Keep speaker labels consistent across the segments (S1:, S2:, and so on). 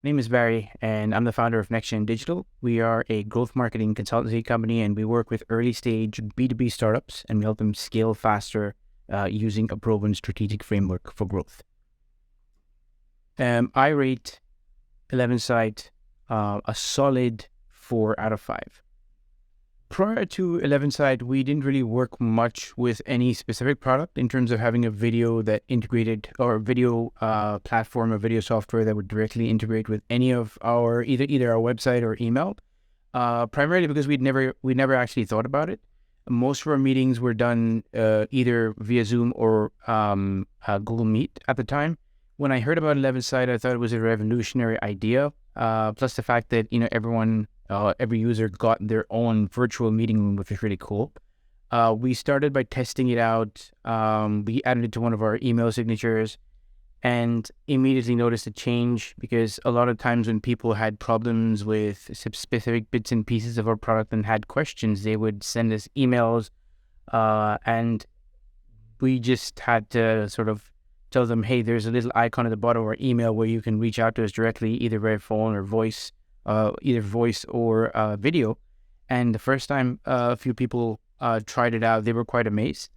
S1: My name is Barry, and I'm the founder of NextGen Digital. We are a growth marketing consultancy company, and we work with early stage B2B startups, and we help them scale faster using a proven strategic framework for growth. I rate 11Sight a solid 4 out of 5. Prior to 11Sight, we didn't really work much with any specific product in terms of having a video that integrated, or a video platform or video software that would directly integrate with any of our either our website or email. Primarily because we never actually thought about it. Most of our meetings were done either via Zoom or Google Meet at the time. When I heard about 11Sight, I thought it was a revolutionary idea. Plus the fact that every user got their own virtual meeting room, which is really cool. We started by testing it out. We added it to one of our email signatures and immediately noticed a change, because a lot of times when people had problems with specific bits and pieces of our product and had questions, they would send us emails, and we just had to sort of tell them, hey, there's a little icon at the bottom of our email where you can reach out to us directly, either via phone or voice, either voice or video. And the first time a few people tried it out, they were quite amazed.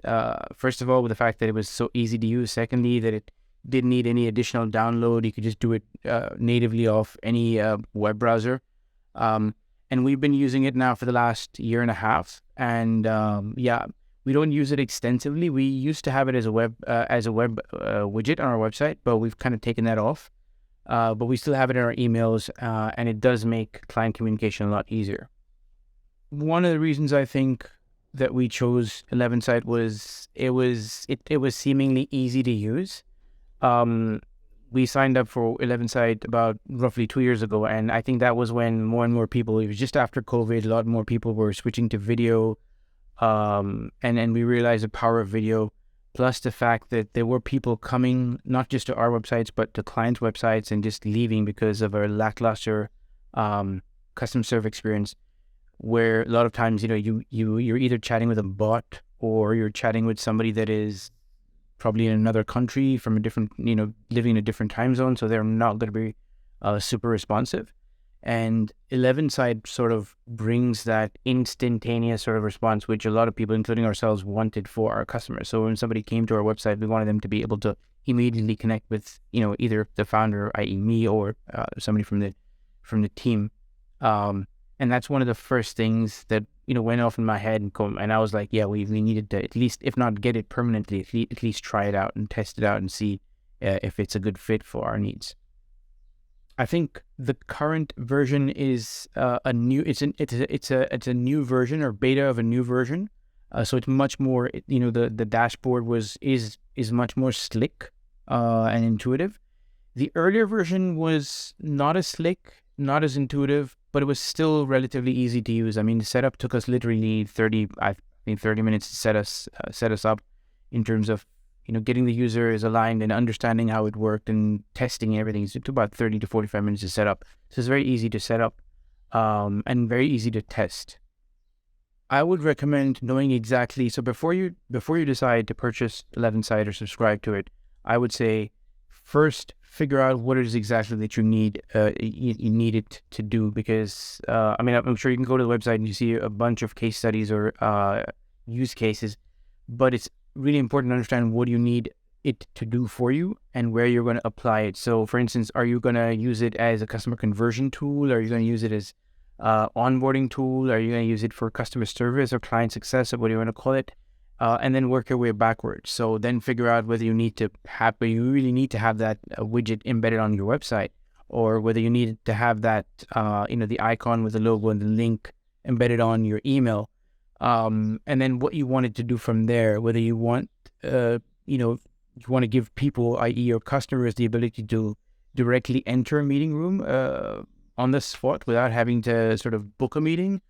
S1: First of all, with the fact that it was so easy to use. Secondly, that it didn't need any additional download. You could just do it natively off any web browser. And we've been using it now for the last year and a half. And we don't use it extensively. We used to have it as a web widget on our website, but we've kind of taken that off. But we still have it in our emails, and it does make client communication a lot easier. One of the reasons I think that we chose 11Sight was it was seemingly easy to use. We signed up for 11Sight about roughly 2 years ago, and I think that was when more and more people, it was just after COVID, a lot more people were switching to video. And we realized the power of video, plus the fact that there were people coming not just to our websites, but to clients' websites and just leaving because of our lackluster customer service experience, where a lot of times, you're either chatting with a bot or you're chatting with somebody that is probably in another country from a different, living in a different time zone, so they're not going to be super responsive. And 11Sight sort of brings that instantaneous sort of response, which a lot of people, including ourselves, wanted for our customers. So when somebody came to our website, we wanted them to be able to immediately connect with, either the founder, i.e. me, or somebody from the team. And that's one of the first things that, went off in my head, and I was like, yeah, we needed to at least, if not get it permanently, at least try it out and test it out and see if it's a good fit for our needs. I think the current version is a new new version, or beta of a new version. So it's much more, the dashboard is much more slick and intuitive. The earlier version was not as slick, not as intuitive, but it was still relatively easy to use. I mean, the setup took us literally 30 minutes to set us up in terms of getting the users aligned and understanding how it worked and testing everything. So it took about 30 to 45 minutes to set up. So it's very easy to set up and very easy to test. I would recommend knowing exactly. So before you decide to purchase 11Sight or subscribe to it, I would say first figure out what it is exactly that you need. You need it to do, because I'm sure you can go to the website and you see a bunch of case studies or use cases, but it's really important to understand what you need it to do for you and where you're going to apply it. So for instance, are you going to use it as a customer conversion tool? Are you going to use it as onboarding tool? Are you going to use it for customer service or client success, or what do you want to call it? And then work your way backwards. So then figure out whether you really need to have that widget embedded on your website, or whether you need to have that, the icon with the logo and the link embedded on your email. And then what you want it to do from there, whether you want, you want to give people, i.e. your customers, the ability to directly enter a meeting room on the spot without having to sort of book a meeting,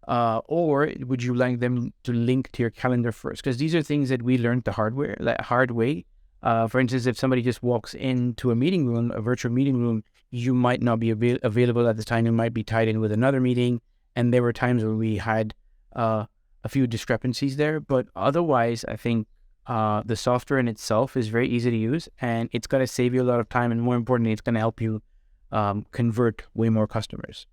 S1: or would you like them to link to your calendar first? Because these are things that we learned the hard way. For instance, if somebody just walks into a meeting room, a virtual meeting room, you might not be available at the time. You might be tied in with another meeting. And there were times where we had a few discrepancies there, but otherwise, I think the software in itself is very easy to use, and it's going to save you a lot of time, and more importantly, it's going to help you convert way more customers.